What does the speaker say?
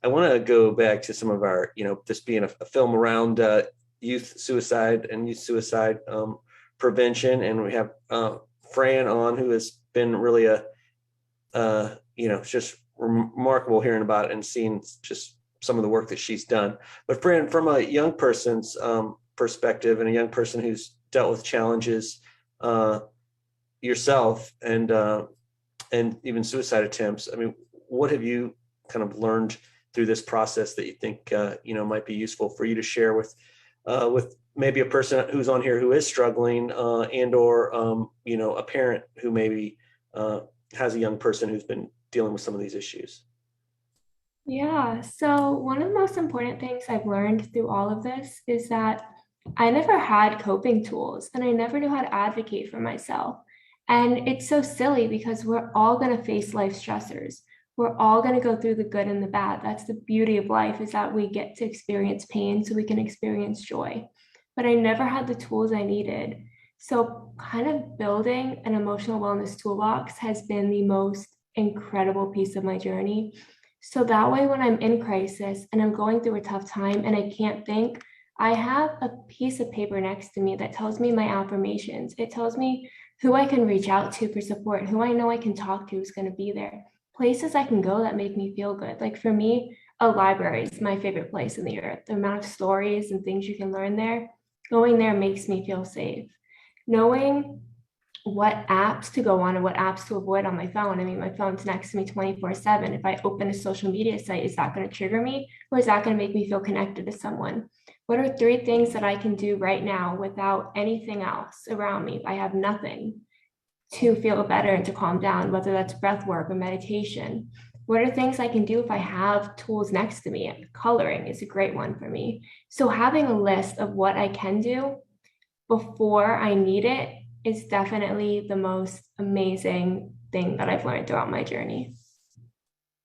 I want to go back to some of our, this being a film around youth suicide and youth suicide prevention. And we have Fran on, who has been really it's just remarkable hearing about it and seeing just some of the work that she's done. But Fran, from a young person's perspective and a young person who's dealt with challenges yourself and even suicide attempts, I mean, what have you kind of learned through this process that you think might be useful for you to share with maybe a person who's on here who is struggling and or a parent who maybe has a young person who's been dealing with some of these issues? Yeah, so one of the most important things I've learned through all of this is that I never had coping tools and I never knew how to advocate for myself. And it's so silly because we're all going to face life stressors. We're all going to go through the good and the bad. That's the beauty of life, is that we get to experience pain so we can experience joy. But I never had the tools I needed. So, kind of building an emotional wellness toolbox has been the most incredible piece of my journey. So that way, when I'm in crisis and I'm going through a tough time and I can't think, I have a piece of paper next to me that tells me my affirmations. It tells me who I can reach out to for support, who I know I can talk to who's going to be there, places I can go that make me feel good. Like for me, a library is my favorite place in the earth. The amount of stories and things you can learn there, going there makes me feel safe. Knowing what apps to go on and what apps to avoid on my phone. I mean, my phone's next to me 24/7. If I open a social media site, is that going to trigger me or is that going to make me feel connected to someone? What are three things that I can do right now without anything else around me? If I have nothing to feel better and to calm down, whether that's breath work or meditation. What are things I can do if I have tools next to me? Coloring is a great one for me. So having a list of what I can do before I need it is definitely the most amazing thing that I've learned throughout my journey.